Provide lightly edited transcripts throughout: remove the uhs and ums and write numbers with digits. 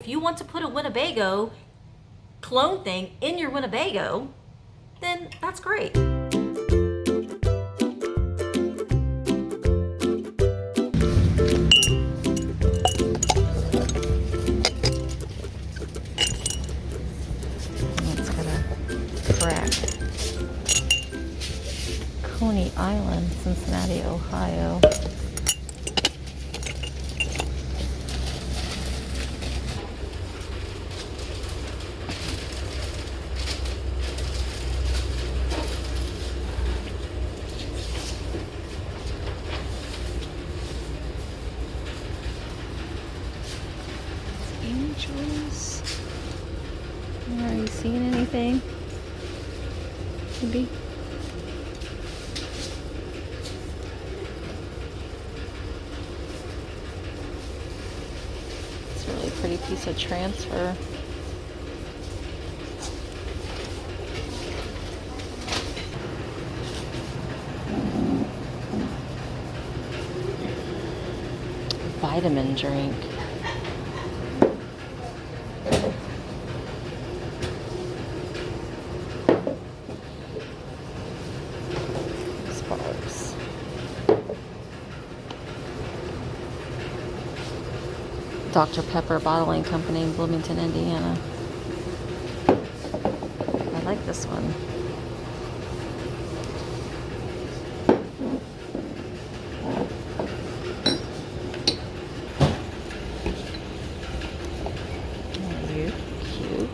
If you want to put a Winnebago clone thing in your Winnebago, then that's great. It's gonna crack. Coney Island, Cincinnati, Ohio. Angels. Are you seeing anything? Maybe. It's a really pretty piece of transfer. Vitamin drink. Sparks. Dr. Pepper Bottling Company in Bloomington, Indiana. I like this one. Cute.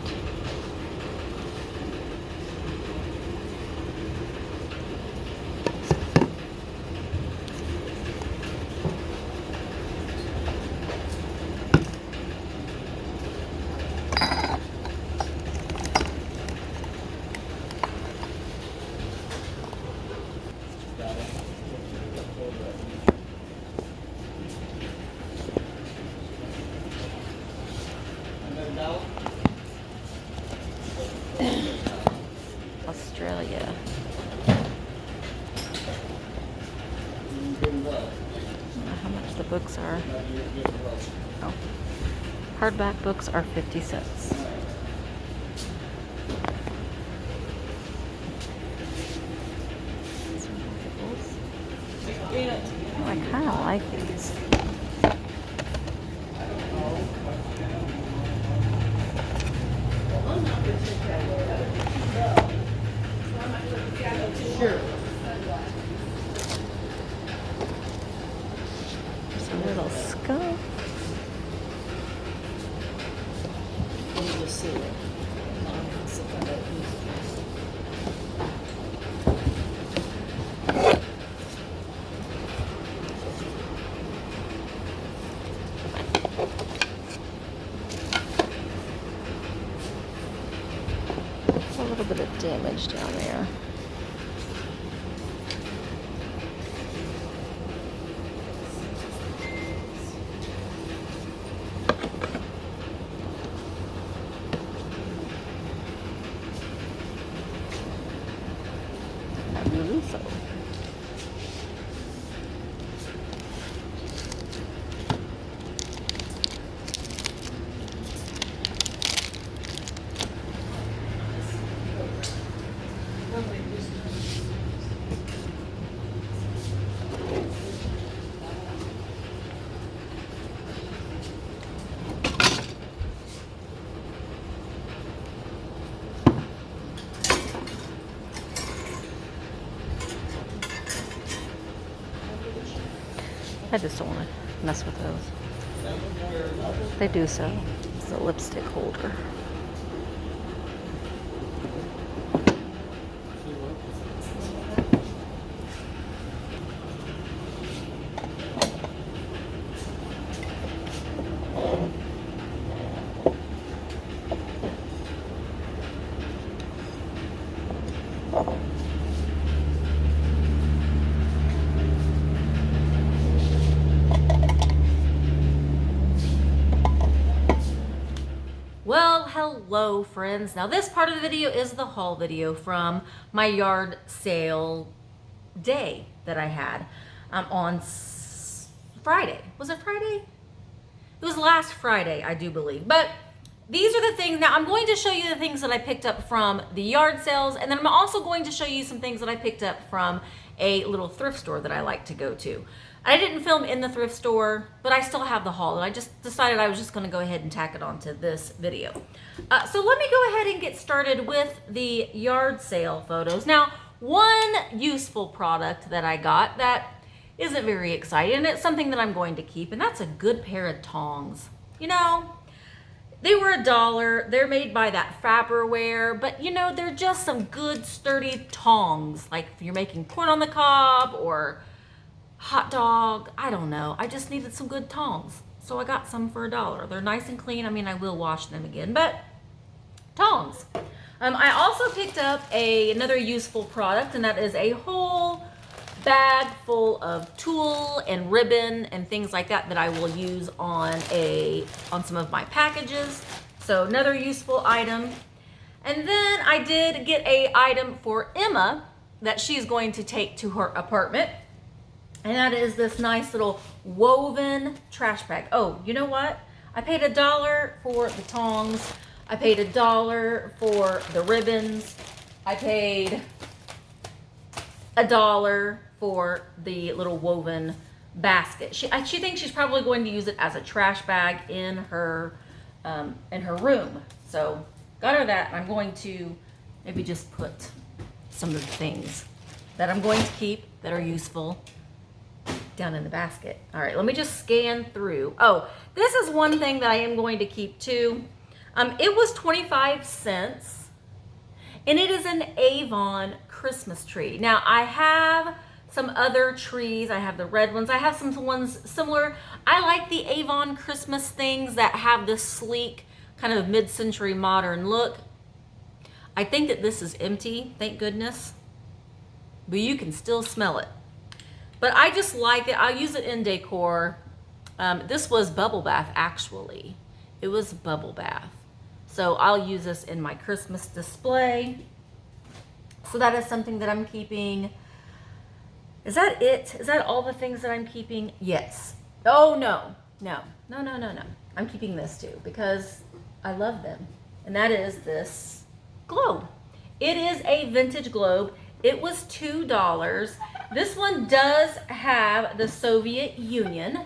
Australia. I don't know how much the books are. Oh. Hardback books are 50 cents. Oh, I kind of like these. Sure. There's a little skunk. You just see it. A little bit of damage down there. So. I just don't want to mess with those. They do so. It's a lipstick holder. Well, hello friends. Now this part of the video is the haul video from my yard sale day that I had on Friday. Was it Friday? It It was last Friday, I do believe. But these are the things. Now I'm going to show you the things that I picked up from the yard sales, and then I'm also going to show you some things that I picked up from a little thrift store that I like to go to. I didn't film in the thrift store, but I still have the haul, and I just decided I was just going to go ahead and tack it onto this video. So let me go ahead and get started with the yard sale photos. Now, one useful product that I got that isn't very exciting, and it's something that I'm going to keep, and that's a good pair of tongs. You know, they were $1. They're made by that Faberware, but you know, they're just some good sturdy tongs. Like if you're making corn on the cob or hot dog, I don't know. I just needed some good tongs. So I got some for $1. They're nice and clean. I mean, I will wash them again, but tongs. I also picked up another useful product, and that is a whole bag full of tulle and ribbon and things like that that I will use on some of my packages. So another useful item. And then I did get a item for Emma that she's going to take to her apartment. And that is this nice little woven trash bag. Oh, you know what? I paid $1 for the tongs. I paid $1 for the ribbons. I paid $1 for the little woven basket. She thinks she's probably going to use it as a trash bag in her room. So got her that. I'm going to maybe just put some of the things that I'm going to keep that are useful down in the basket. All right, let me just scan through. Oh, this is one thing that I am going to keep too. It was 25 cents, and it is an Avon Christmas tree. Now, I have some other trees. I have the red ones. I have some ones similar. I like the Avon Christmas things that have this sleek, kind of mid-century modern look. I think that this is empty, thank goodness, but you can still smell it. But I just like it. I'll use it in decor. This was bubble bath, actually. It was bubble bath. So I'll use this in my Christmas display. So that is something that I'm keeping. Is that it? Is that all the things that I'm keeping? Yes. Oh, no. No. I'm keeping this too because I love them. And that is this globe. It is a vintage globe. It was $2. This one does have the Soviet Union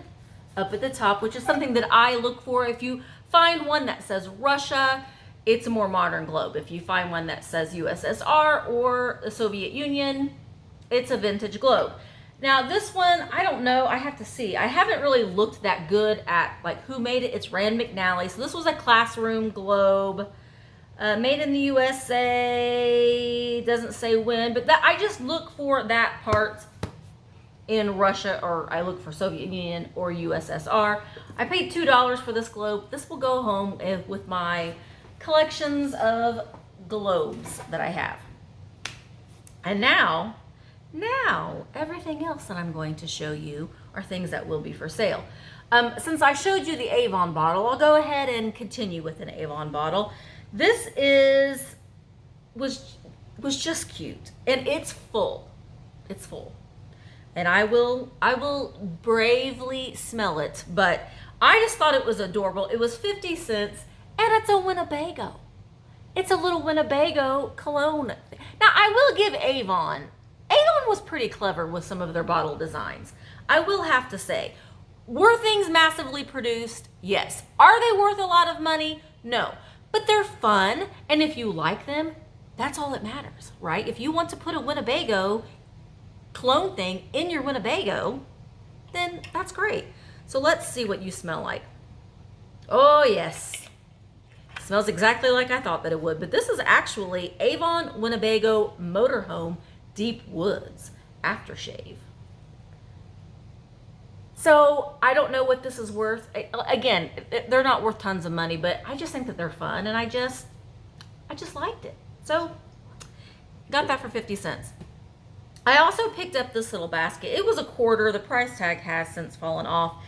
up at the top, which is something that I look for. If you find one that says Russia, it's a more modern globe. If you find one that says USSR or the Soviet Union, it's a vintage globe. Now this one, I don't know, I have to see. I haven't really looked that good at like who made it. It's Rand McNally. So this was a classroom globe. Made in the USA, doesn't say when, but that I just look for that part in Russia, or I look for Soviet Union or USSR. I paid $2 for this globe. This will go home with my collections of globes that I have. And now everything else that I'm going to show you are things that will be for sale. Since I showed you the Avon bottle, I'll go ahead and continue with an Avon bottle. This was just cute, and it's full. It's full. And I will bravely smell it, but I just thought it was adorable. It was 50 cents, and it's a Winnebago. It's a little Winnebago cologne. Now, I will give Avon was pretty clever with some of their bottle designs. I will have to say, were things massively produced? Yes. Are they worth a lot of money? No. But they're fun, and if you like them, that's all that matters, right? If you want to put a Winnebago cologne thing in your Winnebago, then that's great. So let's see what you smell like. Oh yes, smells exactly like I thought that it would, but this is actually Avon Winnebago Motorhome Deep Woods Aftershave. So I don't know what this is worth. Again, they're not worth tons of money, but I just think that they're fun, and I just liked it. So got that for 50 cents. I also picked up this little basket. It was a quarter. The price tag has since fallen off.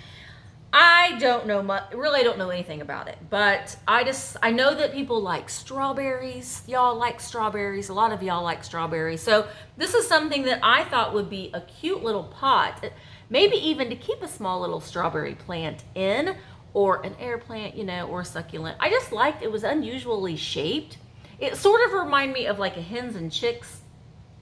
I don't know much, really don't know anything about it, but I know that people like strawberries. Y'all like strawberries. A lot of y'all like strawberries. So this is something that I thought would be a cute little pot, maybe even to keep a small little strawberry plant in, or an air plant, you know, or a succulent. I just liked it was unusually shaped. It sort of reminded me of like a hens and chicks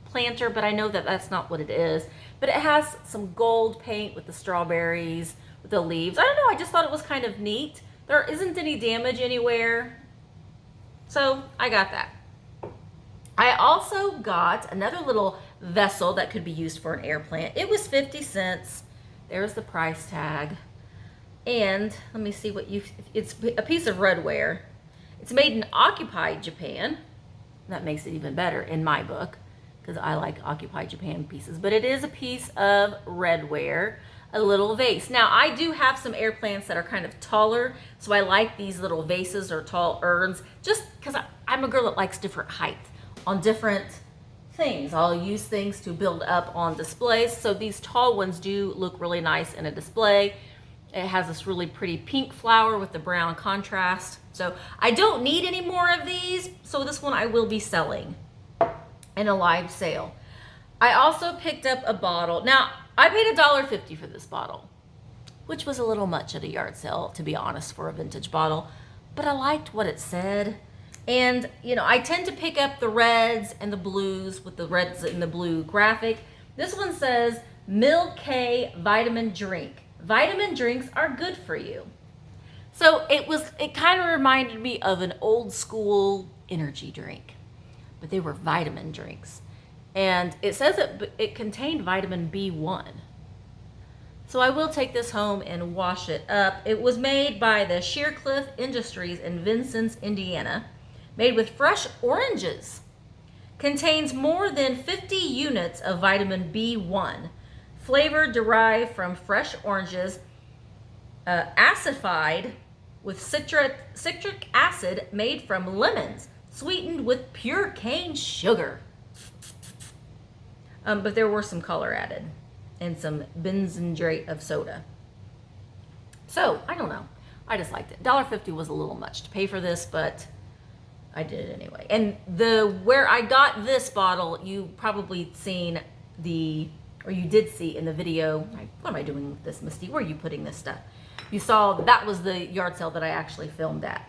planter, but I know that that's not what it is. But it has some gold paint with the strawberries, with the leaves. I don't know, I just thought it was kind of neat. There isn't any damage anywhere, so I got that. I also got another little vessel that could be used for an air plant. It was 50 cents. There's the price tag. And let me see it's a piece of redware. It's made in occupied Japan. That makes it even better in my book, because I like occupied Japan pieces. But it is a piece of redware, a little vase. Now, I do have some air plants that are kind of taller, so I like these little vases or tall urns, just because I'm a girl that likes different height on different things. I'll use things to build up on displays. So these tall ones do look really nice in a display. It has this really pretty pink flower with the brown contrast. So I don't need any more of these. So this one I will be selling in a live sale. I also picked up a bottle. Now, I paid $1.50 for this bottle, which was a little much at a yard sale, to be honest, for a vintage bottle. But I liked what it said. And, you know, I tend to pick up the reds and the blues with the reds and the blue graphic. This one says, Milk K Vitamin Drink. Vitamin drinks are good for you. So it kind of reminded me of an old school energy drink, but they were vitamin drinks. And it says it contained vitamin B1. So I will take this home and wash it up. It was made by the Shearcliff Industries in Vincennes, Indiana. Made with fresh oranges. Contains more than 50 units of vitamin B1. Flavor derived from fresh oranges, acidified with citric acid made from lemons, sweetened with pure cane sugar. But there were some color added and some benzenate of soda. So, I don't know. I just liked it. $1.50 was a little much to pay for this, but I did it anyway. And where I got this bottle, you probably seen you did see in the video. What am I doing with this, Misty? Where are you putting this stuff? You saw that was the yard sale that I actually filmed at.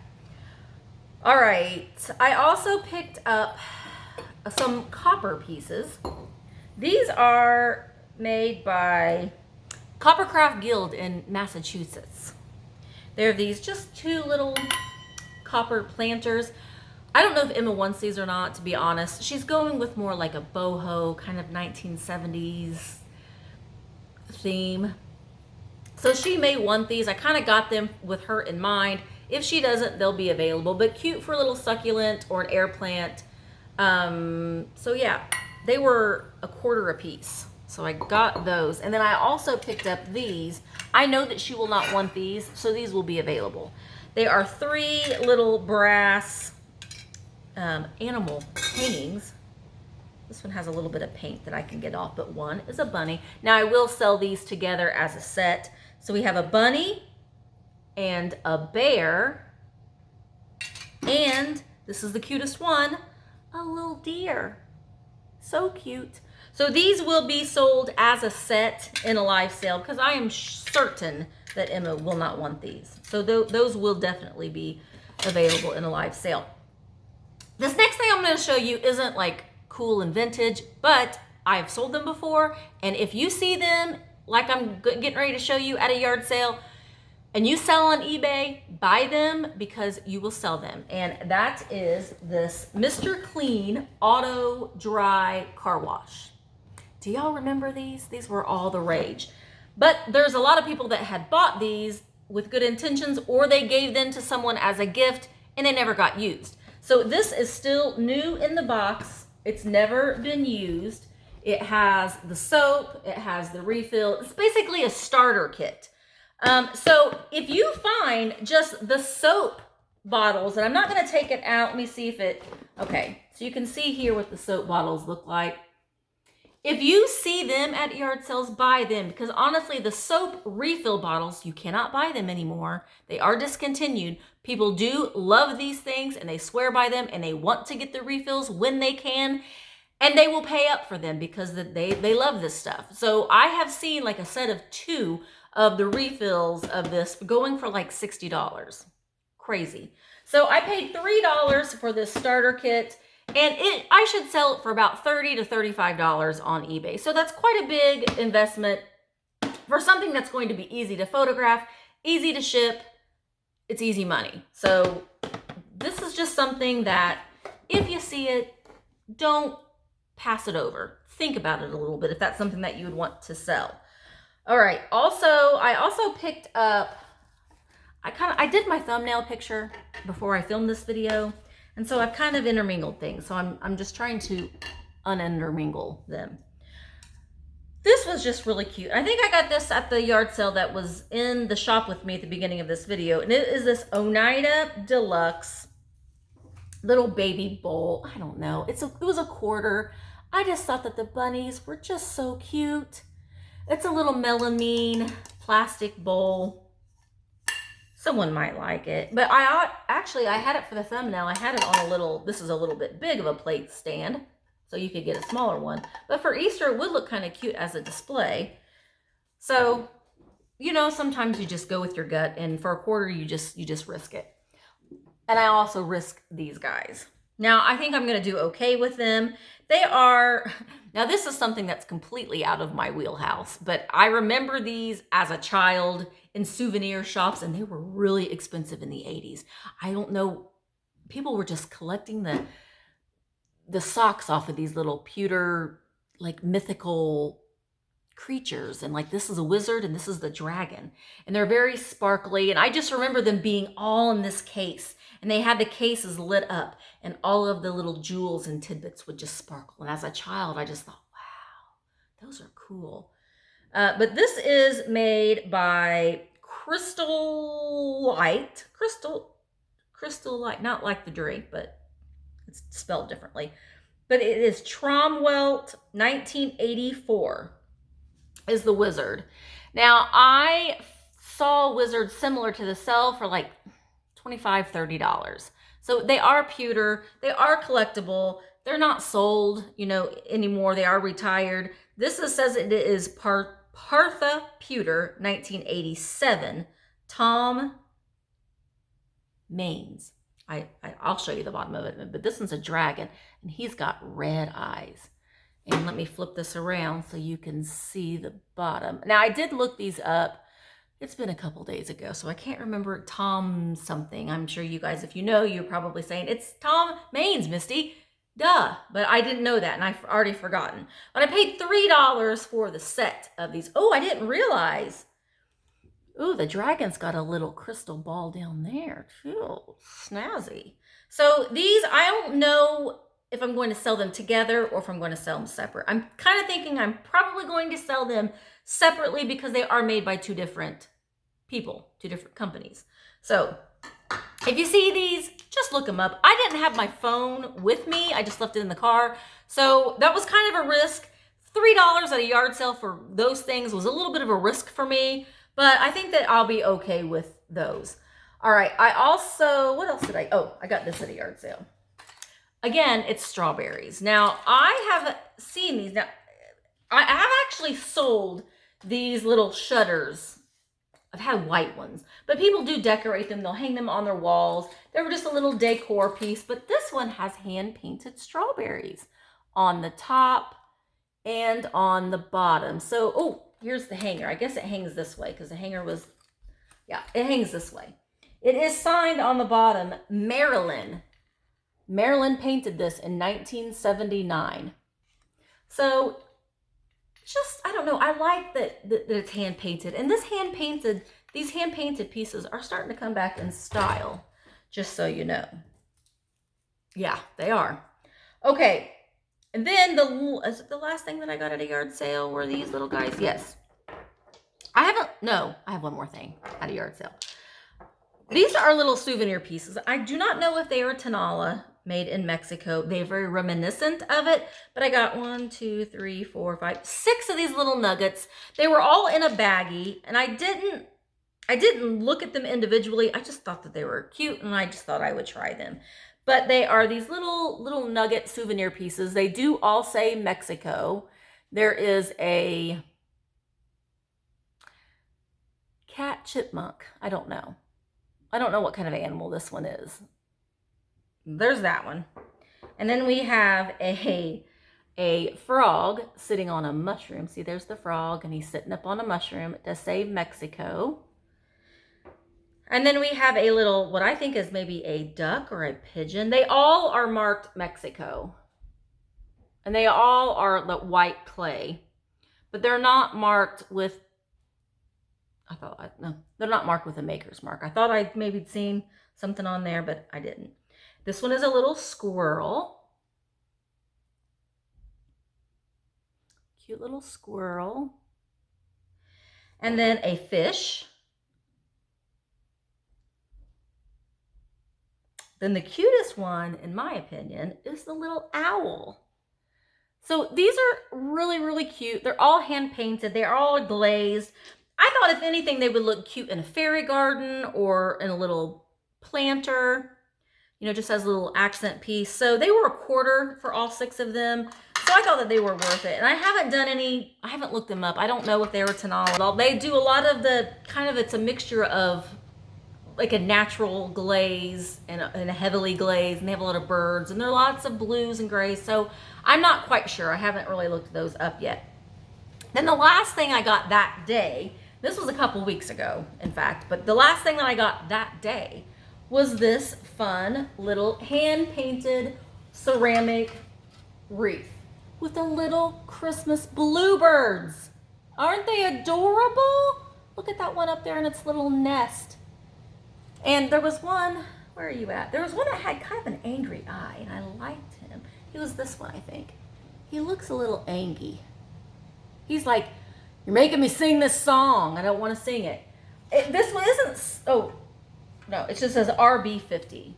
All right. I also picked up some copper pieces. These are made by Coppercraft Guild in Massachusetts. They're these just two little copper planters. I don't know if Emma wants these or not, to be honest. She's going with more like a boho, kind of 1970s theme. So she may want these. I kind of got them with her in mind. If she doesn't, they'll be available. But cute for a little succulent or an air plant. So yeah, they were $0.25 a piece. So I got those. And then I also picked up these. I know that she will not want these, so these will be available. They are 3 little brass animal paintings. This one has a little bit of paint that I can get off, but one is a bunny. Now I will sell these together as a set. So we have a bunny and a bear, and this is the cutest one, a little deer. So cute. So these will be sold as a set in a live sale, because I am certain that Emma will not want these. So those will definitely be available in a live sale. This next thing I'm going to show you isn't like cool and vintage, but I've sold them before. And if you see them, like I'm getting ready to show you at a yard sale, and you sell on eBay, buy them, because you will sell them. And that is this Mr. Clean Auto Dry Car Wash. Do y'all remember these? These were all the rage. But there's a lot of people that had bought these with good intentions, or they gave them to someone as a gift and they never got used. So this is still new in the box. It's never been used. It has the soap, it has the refill. It's basically a starter kit. So if you find just the soap bottles, and I'm not going to take it out. Let me see if okay. So you can see here what the soap bottles look like. If you see them at yard sales, buy them, because honestly, the soap refill bottles, you cannot buy them anymore. They are discontinued. People do love these things, and they swear by them, and they want to get the refills when they can, and they will pay up for them because they love this stuff. So I have seen like a set of 2 of the refills of this going for like $60. Crazy. So I paid $3 for this starter kit, and I should sell it for about $30 to $35 on eBay. So that's quite a big investment for something that's going to be easy to photograph, easy to ship. It's easy money. So this is just something that if you see it, don't pass it over. Think about it a little bit if that's something that you would want to sell. All right. I also picked up, I did my thumbnail picture before I filmed this video. And so I've kind of intermingled things. So I'm just trying to unintermingle them. This was just really cute. I think I got this at the yard sale that was in the shop with me at the beginning of this video. And it is this Oneida Deluxe little baby bowl. I don't know. It was a quarter. I just thought that the bunnies were just so cute. It's a little melamine plastic bowl. Someone might like it. But I had it for the thumbnail. I had it on a little, this is a little bit big of a plate stand, so you could get a smaller one. But for Easter, it would look kind of cute as a display. So, you know, sometimes you just go with your gut, and for a quarter, you just risk it. And I also risk these guys. Now, I think I'm going to do okay with them. Now this is something that's completely out of my wheelhouse, but I remember these as a child in souvenir shops, and they were really expensive in the 80s. I don't know, people were just collecting the socks off of these little pewter, like mythical creatures, and like this is a wizard and this is the dragon, and they're very sparkly, and I just remember them being all in this case, and they had the cases lit up, and all of the little jewels and tidbits would just sparkle. And as a child, I just thought, wow, those are cool. But this is made by Crystal Light, not like the drink, but it's spelled differently. But it is Tromwelt 1984 is the wizard. Now, I saw wizards similar to the sell for like $25, $30. So they are pewter, they are collectible, they're not sold, you know, anymore, they are retired. This says it is Partha Pewter 1987, Tom Maines. I'll show you the bottom of it, but this one's a dragon, and he's got red eyes. And let me flip this around so you can see the bottom. Now, I did look these up. It's been a couple days ago, so I can't remember Tom something. I'm sure you guys, if you know, you're probably saying, it's Tom Maines, Misty. Duh. But I didn't know that, and I've already forgotten. But I paid $3 for the set of these. Oh, I didn't realize. Ooh, the dragon's got a little crystal ball down there, too. Snazzy. So these, I don't know if I'm going to sell them together or if I'm going to sell them separate. I'm kind of thinking I'm probably going to sell them separately because they are made by two different people, two different companies. So if you see these, just look them up. I didn't have my phone with me. I just left it in the car. So that was kind of a risk. $3 at a yard sale for those things was a little bit of a risk for me, but I think that I'll be okay with those. All right. I also, what else did I got this at a yard sale. Again, it's strawberries. Now, I have seen these. Now, I have actually sold these little shutters. I've had white ones, but people do decorate them. They'll hang them on their walls. They were just a little decor piece, but this one has hand-painted strawberries on the top and on the bottom. So, oh, here's the hanger. I guess it hangs this way because the hanger was, yeah, it hangs this way. It is signed on the bottom, Marilyn. Marilyn painted this in 1979. So, just, I don't know, I like that it's hand painted. And these hand painted pieces are starting to come back in style, just so you know. Yeah, they are. Okay, and then is it the last thing that I got at a yard sale were these little guys? Yes. I have one more thing at a yard sale. These are little souvenir pieces. I do not know if they are Tonala, made in Mexico. They're very reminiscent of it, but I got 1, 2, 3, 4, 5, 6 of these little nuggets. They were all in a baggie, and I didn't look at them individually. I just thought that they were cute, and I just thought I would try them. But they are these little nugget souvenir pieces. They do all say Mexico. There is a cat chipmunk. I don't know. I don't know what kind of animal this one is. There's that one. And then we have a frog sitting on a mushroom. See, there's the frog, and he's sitting up on a mushroom to save Mexico. And then we have a little, what I think is maybe a duck or a pigeon. They all are marked Mexico. And they all are the white clay. But they're not marked with, no, they're not marked with a maker's mark. I thought I'd maybe seen something on there, but I didn't. This one is a little squirrel. Cute little squirrel. And then a fish. Then the cutest one, in my opinion, is the little owl. So these are really, really cute. They're all hand painted. They're all glazed. I thought if anything, they would look cute in a fairy garden or in a little planter, you know, just as a little accent piece. So they were $1/4 for all 6 of them. So I thought that they were worth it. And I haven't looked them up. I don't know if they were Tanal at all. They do a lot of the it's a mixture of like a natural glaze and a heavily glazed, and they have a lot of birds, and there are lots of blues and grays. So I'm not quite sure. I haven't really looked those up yet. Then the last thing I got that day, this was a couple weeks ago, in fact, but the last thing that I got that day was this fun little hand-painted ceramic wreath with the little Christmas bluebirds. Aren't they adorable? Look at that one up there in its little nest. And there was one, where are you at? There was one that had kind of an angry eye, and I liked him. He was this one, I think. He looks a little angry. He's like, you're making me sing this song. I don't want to sing it. This one isn't, oh, no, it just says RB50.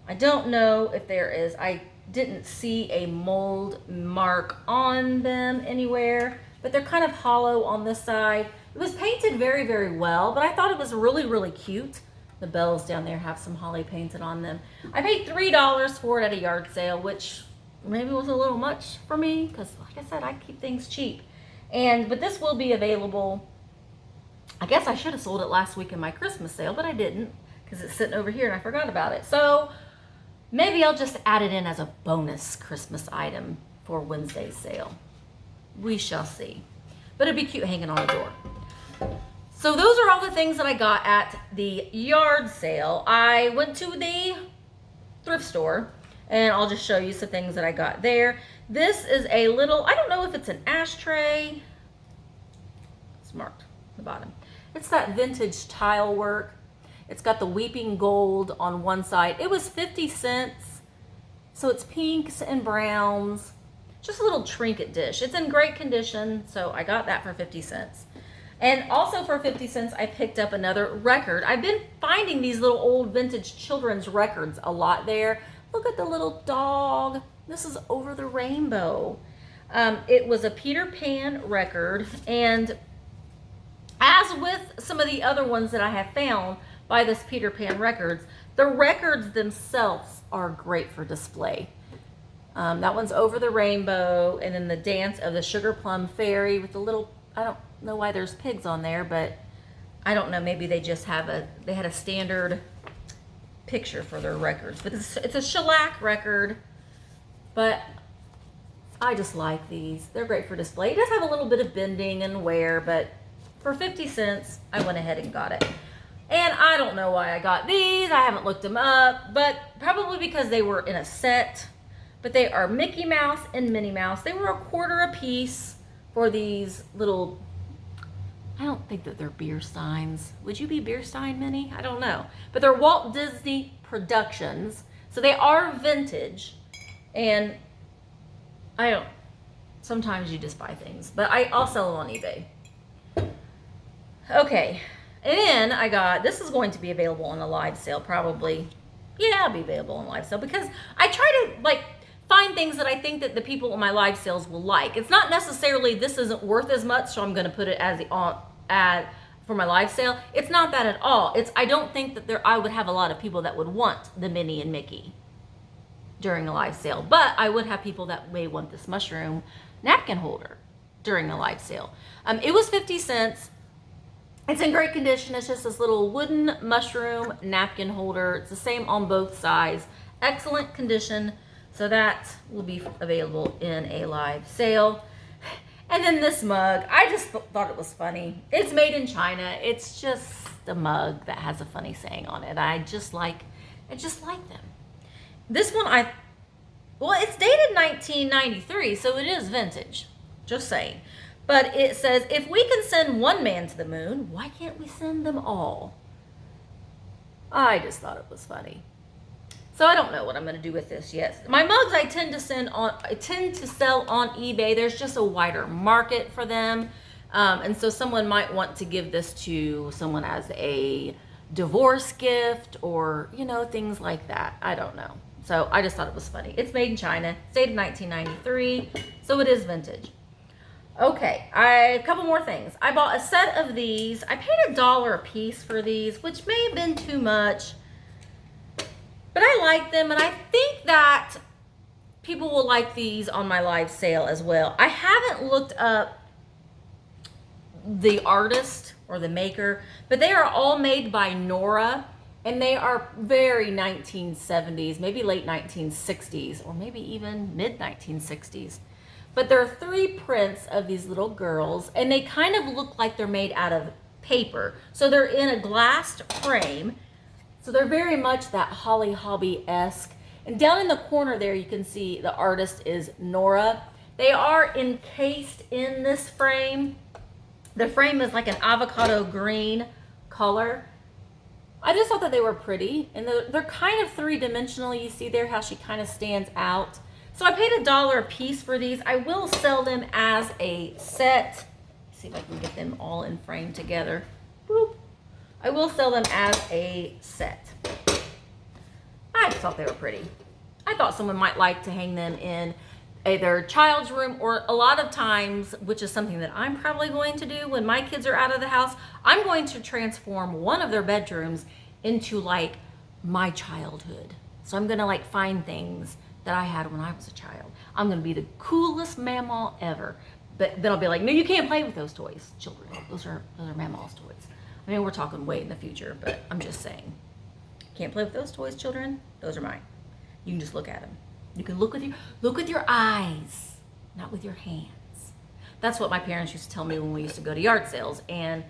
I don't know if there is, I didn't see a mold mark on them anywhere, but they're kind of hollow on this side. It was painted very, very well, but I thought it was really, really cute. The bells down there have some holly painted on them. I paid $3 for it at a yard sale, which maybe was a little much for me because, like I said, I keep things cheap. But this will be available. I guess I should have sold it last week in my Christmas sale, but I didn't because it's sitting over here and I forgot about it. So maybe I'll just add it in as a bonus Christmas item for Wednesday's sale. We shall see. But it'd be cute hanging on the door. So those are all the things that I got at the yard sale. I went to the thrift store, and I'll just show you some things that I got there. This is a little, I don't know if it's an ashtray. It's marked at the bottom. It's that vintage tile work. It's got the weeping gold on one side. It was 50 cents. So it's pinks and browns. Just a little trinket dish. It's in great condition, so I got that for 50 cents. And also for 50 cents, I picked up another record. I've been finding these little old vintage children's records a lot there. Look at the little dog. This is Over the Rainbow. It was a Peter Pan record, and as with some of the other ones that I have found by this Peter Pan records, the records themselves are great for display. That one's Over the Rainbow, and then the Dance of the Sugar Plum Fairy with the little, I don't know why there's pigs on there, but I don't know, maybe they just have they had a standard picture for their records. But it's a shellac record, but I just like these. They're great for display. It does have a little bit of bending and wear, but for 50 cents, I went ahead and got it. And I don't know why I got these. I haven't looked them up, but probably because they were in a set. But they are Mickey Mouse and Minnie Mouse. They were $1/4 a piece for these little, I don't think that they're beer steins. Would you be beer stein, Minnie? I don't know. But they're Walt Disney Productions. So they are vintage. And sometimes you just buy things. But I'll sell them on eBay. Okay. And then I got, this is going to be available on a live sale probably. Yeah, it'll be available on live sale because I try to find things that I think that the people on my live sales will like. It's not necessarily this isn't worth as much, so I'm going to put it as the ad for my live sale. It's not that at all. I don't think that I would have a lot of people that would want the Minnie and Mickey during the live sale, but I would have people that may want this mushroom napkin holder during the live sale. It was 50 cents. It's in great condition. It's just this little wooden mushroom napkin holder. It's the same on both sides. Excellent condition. So that will be available in a live sale. And then this mug, I just thought it was funny. It's made in China. It's just a mug that has a funny saying on it. I just like them. This one, well, it's dated 1993, so it is vintage. Just saying. But it says, if we can send one man to the moon, why can't we send them all? I just thought it was funny. So I don't know what I'm going to do with this yet. My mugs I tend to sell on eBay. There's just a wider market for them. And so someone might want to give this to someone as a divorce gift or, you know, things like that. I don't know. So I just thought it was funny. It's made in China, dated 1993, so it is vintage. Okay, a couple more things. I bought a set of these. I paid $1 a piece for these, which may have been too much. But I like them, and I think that people will like these on my live sale as well. I haven't looked up the artist or the maker, but they are all made by Nora, and they are very 1970s, maybe late 1960s, or maybe even mid-1960s. But there are 3 prints of these little girls, and they kind of look like they're made out of paper. So they're in a glassed frame. So they're very much that Holly Hobby-esque. And down in the corner there, you can see the artist is Nora. They are encased in this frame. The frame is like an avocado green color. I just thought that they were pretty. And they're kind of 3-dimensional. You see there how she kind of stands out. So I paid $1 a piece for these. I will sell them as a set. Let's see if I can get them all in frame together. Boop. I will sell them as a set. I just thought they were pretty. I thought someone might like to hang them in either child's room, or a lot of times, which is something that I'm probably going to do when my kids are out of the house, I'm going to transform one of their bedrooms into like my childhood. So I'm gonna like find things that I had when I was a child. I'm gonna be the coolest mamaw ever. But then I'll be like, no, you can't play with those toys, children. Those are mamaw's toys. I mean, we're talking way in the future, but I'm just saying. Can't play with those toys, children. Those are mine. You can just look at them. You can look with your eyes, not with your hands. That's what my parents used to tell me when we used to go to yard sales and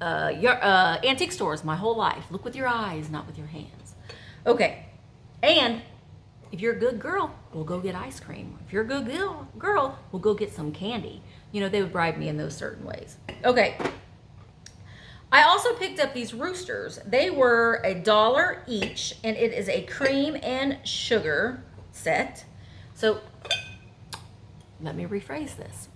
antique stores my whole life. Look with your eyes, not with your hands. Okay, and if you're a good girl, we'll go get ice cream. If you're a good girl, we'll go get some candy. You know, they would bribe me in those certain ways. Okay. I also picked up these roosters. They were $1 each, and it is a cream and sugar set. So let me rephrase this.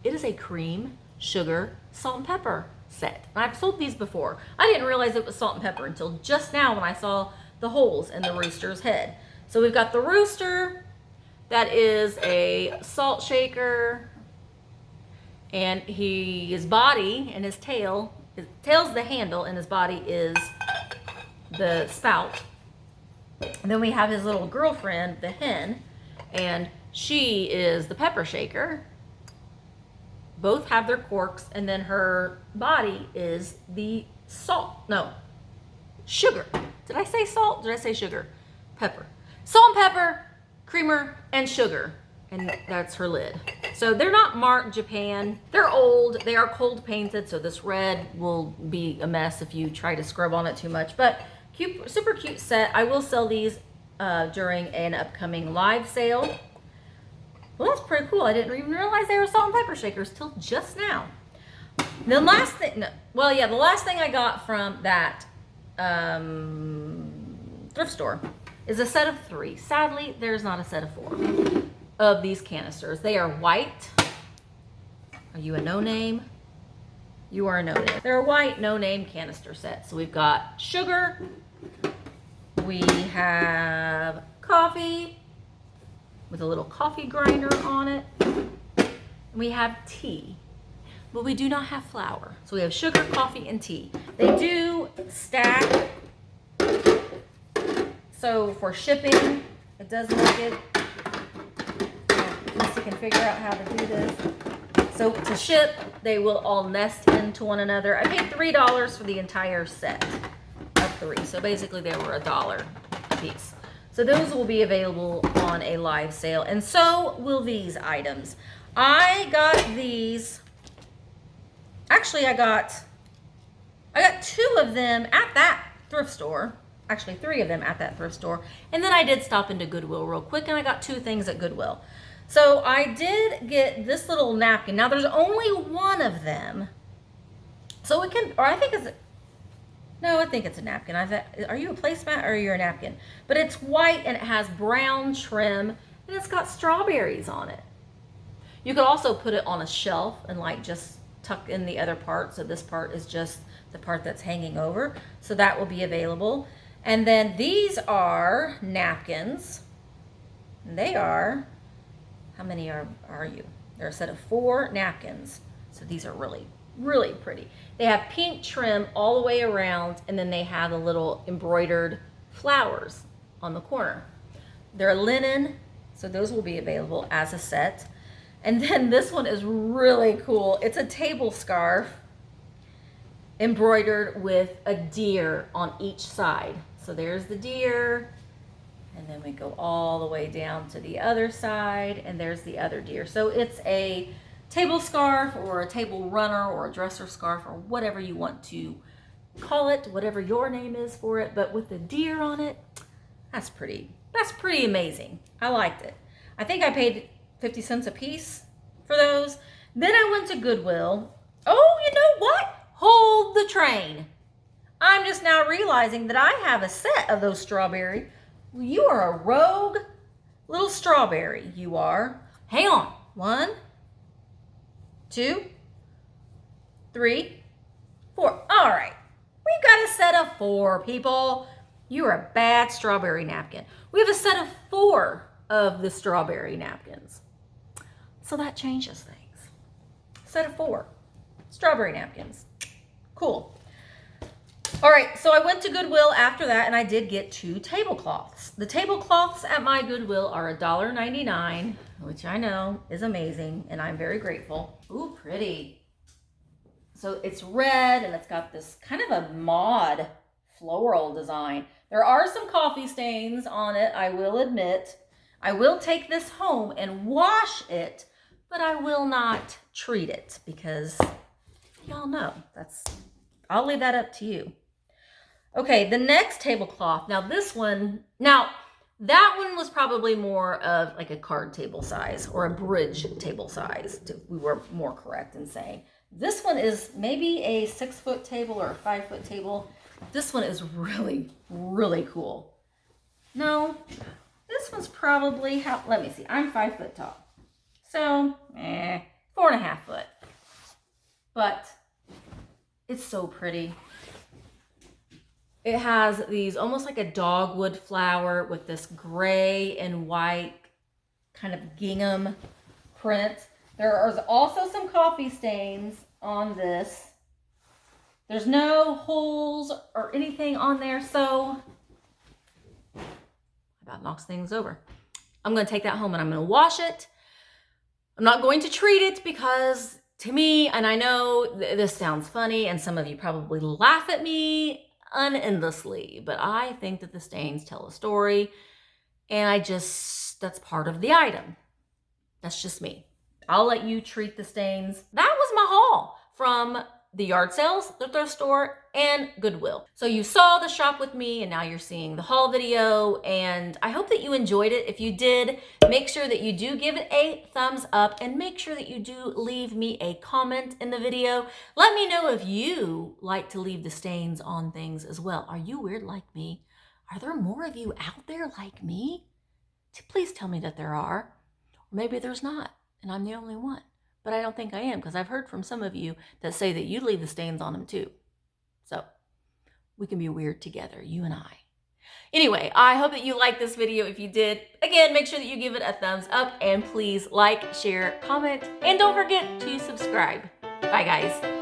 It is a cream, sugar, salt and pepper set. And I've sold these before. I didn't realize it was salt and pepper until just now when I saw the holes in the rooster's head. So we've got the rooster, that is a salt shaker, and his body and his tail, his tail's the handle and his body is the spout. And then we have his little girlfriend, the hen, and she is the pepper shaker. Both have their corks, and then her body is the sugar. Did I say salt? Did I say sugar? Pepper. Salt and pepper, creamer, and sugar. And that's her lid. So they're not marked Japan. They're old. They are cold painted, so this red will be a mess if you try to scrub on it too much. But cute, super cute set. I will sell these during an upcoming live sale. Well, that's pretty cool. I didn't even realize they were salt and pepper shakers till just now. The last thing, the last thing I got from that thrift store is a set of 3. Sadly, there's not a set of 4 of these canisters. They are white. Are you a no-name? You are a no-name. They're a white no-name canister set. So we've got sugar. We have coffee with a little coffee grinder on it. We have tea, but we do not have flour. So we have sugar, coffee, and tea. They do stack. So for shipping, it does make it. Misty can figure out how to do this. So to ship, They will all nest into one another. I paid $3 for the entire set of 3. So basically they were $1 a piece. So those will be available on a live sale. And so will these items. I got these. Actually, I got 2 of them at that thrift store. Actually, 3 of them at that thrift store. And then I did stop into Goodwill real quick, and I got 2 things at Goodwill. So I did get this little napkin. Now, there's only 1 of them. So it can, or I think it's, no, I think it's a napkin. Are you a placemat or are you a napkin? But it's white and it has brown trim and it's got strawberries on it. You could also put it on a shelf and like just tuck in the other part. So this part is just the part that's hanging over. So that will be available. And then these are napkins. And they are, how many are you? They're a set of 4 napkins. So these are really, really pretty. They have pink trim all the way around, and then they have the little embroidered flowers on the corner. They're linen, so those will be available as a set. And then this one is really cool. It's a table scarf embroidered with a deer on each side. So there's the deer, and then we go all the way down to the other side, and there's the other deer. So it's a table scarf or a table runner or a dresser scarf or whatever you want to call it, whatever your name is for it, but with the deer on it, that's pretty amazing. I liked it. I think I paid 50 cents a piece for those. Then I went to Goodwill. Oh, you know what? Hold the train. I'm just now realizing that I have a set of those strawberry. Well, you are a rogue little strawberry, you are. Hang on. 1, 2, 3, 4. All right. We've got a set of 4, people. You are a bad strawberry napkin. We have a set of 4 of the strawberry napkins. So that changes things. Set of 4 strawberry napkins. Cool. All right, so I went to Goodwill after that, and I did get 2 tablecloths. The tablecloths at my Goodwill are $1.99, which I know is amazing, and I'm very grateful. Ooh, pretty. So it's red, and it's got this kind of a mod floral design. There are some coffee stains on it, I will admit. I will take this home and wash it, but I will not treat it because y'all know I'll leave that up to you. Okay, the next tablecloth. Now that one was probably more of like a card table size or a bridge table size. We were more correct in saying. This one is maybe a 6-foot table or a 5-foot table. This one is really, really cool. No, this one's probably, let me see, I'm 5 foot tall. So, 4.5 foot. But it's so pretty. It has these almost like a dogwood flower with this gray and white kind of gingham print. There are also some coffee stains on this. There's no holes or anything on there, so about knocks things over. I'm going to take that home and I'm going to wash it. I'm not going to treat it because to me, and I know this sounds funny and some of you probably laugh at me unendlessly, but I think that the stains tell a story, and that's part of the item. That's just me. I'll let you treat the stains. That was my haul from the yard sales, the thrift store, and Goodwill. So you saw the shop with me, and now you're seeing the haul video, and I hope that you enjoyed it. If you did, make sure that you do give it a thumbs up, and make sure that you do leave me a comment in the video. Let me know if you like to leave the stains on things as well. Are you weird like me? Are there more of you out there like me? Please tell me that there are. Or maybe there's not, and I'm the only one. But I don't think I am, because I've heard from some of you that say that you leave the stains on them too. So we can be weird together, you and I. Anyway, I hope that you liked this video. If you did, again, make sure that you give it a thumbs up, and please like, share, comment, and don't forget to subscribe. Bye, guys.